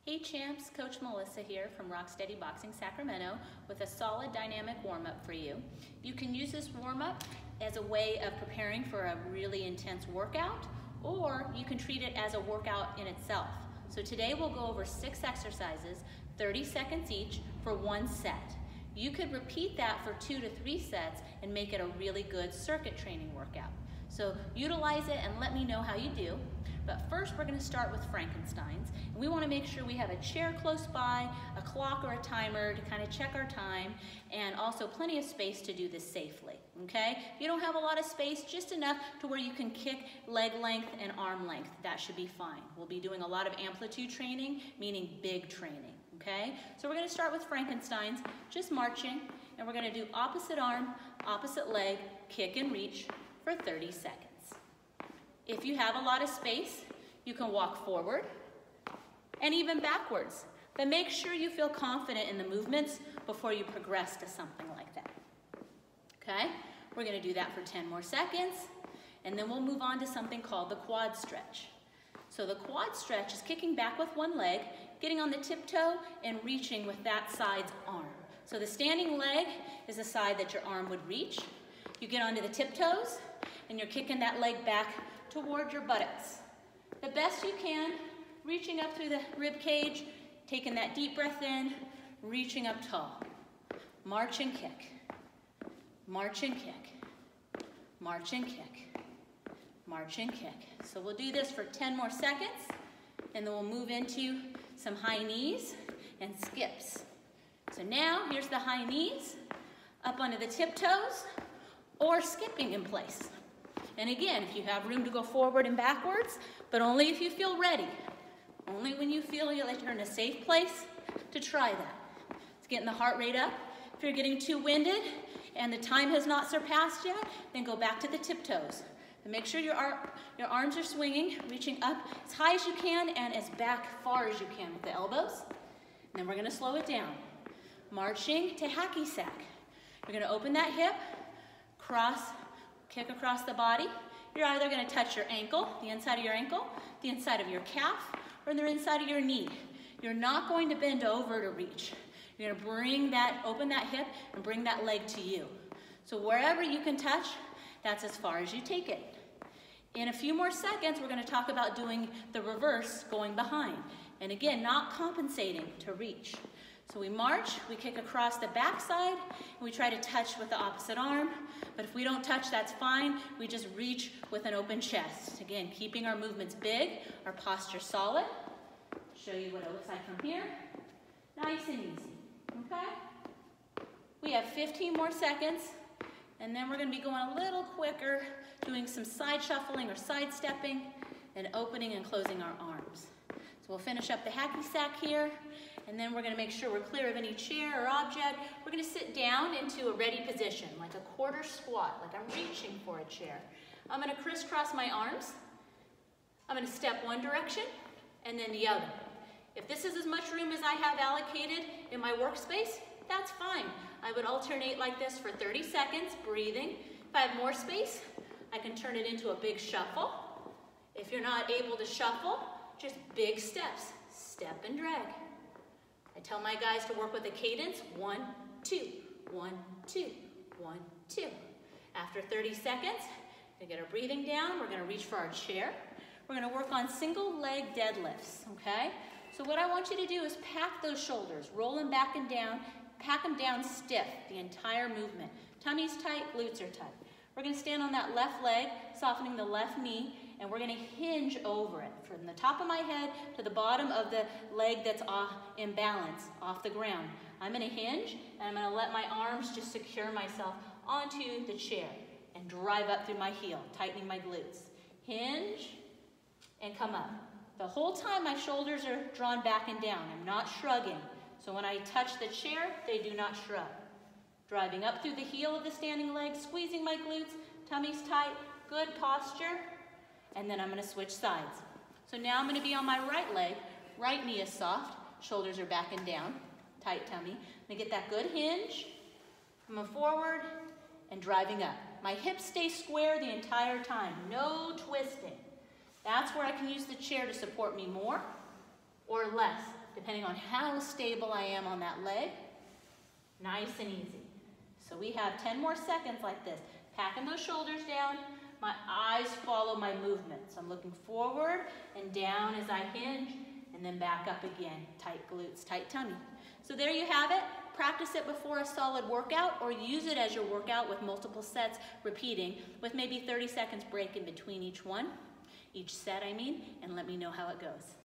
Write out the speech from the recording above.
Hey champs, Coach Melissa here from Steady Boxing Sacramento with a solid dynamic warm-up for you. You can use this warm-up as a way of preparing for a really intense workout, or you can treat it as a workout in itself. So today we'll go over 6 exercises, 30 seconds each for 1 set. You could repeat that for 2 to 3 sets and make it a really good circuit training workout. So utilize it and let me know how you do. But first we're going to start with Frankenstein's. And we want to make sure we have a chair close by, a clock or a timer to kind of check our time, and also plenty of space to do this safely, okay? If you don't have a lot of space, just enough to where you can kick leg length and arm length, that should be fine. We'll be doing a lot of amplitude training, meaning big training, okay? So we're going to start with Frankenstein's, just marching, and we're going to do opposite arm, opposite leg, kick and reach for 30 seconds. If you have a lot of space, you can walk forward and even backwards, but make sure you feel confident in the movements before you progress to something like that. Okay, we're going to do that for 10 more seconds, and then we'll move on to something called the quad stretch. So the quad stretch is kicking back with one leg, getting on the tiptoe, and reaching with that side's arm. So the standing leg is the side that your arm would reach. You get onto the tiptoes, and you're kicking that leg back toward your buttocks. The best you can, reaching up through the rib cage, taking that deep breath in, reaching up tall. March and kick. March and kick. March and kick. March and kick. So we'll do this for 10 more seconds, and then we'll move into some high knees and skips. So now, here's the high knees, up onto the tiptoes, or skipping in place. And again, if you have room to go forward and backwards, but only if you feel ready. Only when you feel you're in a safe place to try that. It's getting the heart rate up. If you're getting too winded and the time has not surpassed yet, then go back to the tiptoes. And make sure your arms are swinging, reaching up as high as you can and as back far as you can with the elbows. And then we're gonna slow it down. Marching to Hacky Sack. You're gonna open that hip, cross, kick across the body. You're either going to touch your ankle, the inside of your ankle, the inside of your calf, or the inside of your knee. You're not going to bend over to reach. You're going to open that hip and bring that leg to you. So wherever you can touch, that's as far as you take it. In a few more seconds, we're going to talk about doing the reverse, going behind. And again, not compensating to reach. So we march, we kick across the backside, and we try to touch with the opposite arm. But if we don't touch, that's fine. We just reach with an open chest. Again, keeping our movements big, our posture solid. Show you what it looks like from here. Nice and easy, okay? We have 15 more seconds, and then we're gonna be going a little quicker, doing some side shuffling or side stepping, and opening and closing our arms. So we'll finish up the hacky sack here, and then we're going to make sure we're clear of any chair or object. We're going to sit down into a ready position, like a quarter squat, like I'm reaching for a chair. I'm going to crisscross my arms. I'm going to step one direction and then the other. If this is as much room as I have allocated in my workspace, that's fine. I would alternate like this for 30 seconds, breathing. If I have more space, I can turn it into a big shuffle. If you're not able to shuffle, just big steps, step and drag. I tell my guys to work with a cadence, 1, 2, 1, 2, 1, 2. After 30 seconds, we get our breathing down. We're going to reach for our chair. We're going to work on single leg deadlifts, okay? So what I want you to do is pack those shoulders, roll them back and down, pack them down stiff, the entire movement. Tummy's tight, glutes are tight. We're going to stand on that left leg, softening the left knee, and we're going to hinge over it from the top of my head to the bottom of the leg that's in balance, off the ground. I'm going to hinge, and I'm going to let my arms just secure myself onto the chair and drive up through my heel, tightening my glutes. Hinge and come up. The whole time my shoulders are drawn back and down. I'm not shrugging. So when I touch the chair, they do not shrug. Driving up through the heel of the standing leg, squeezing my glutes, tummy's tight, good posture. And then I'm going to switch sides. So now I'm going to be on my right leg. Right knee is soft. Shoulders are back and down. Tight tummy. I'm going to get that good hinge. Coming forward and driving up. My hips stay square the entire time. No twisting. That's where I can use the chair to support me more or less, depending on how stable I am on that leg. Nice and easy. So we have 10 more seconds like this. Packing those shoulders down. My eyes follow my movement. So I'm looking forward and down as I hinge, and then back up again. Tight glutes, tight tummy. So there you have it. Practice it before a solid workout, or use it as your workout with multiple sets repeating with maybe 30 seconds break in between each set, and let me know how it goes.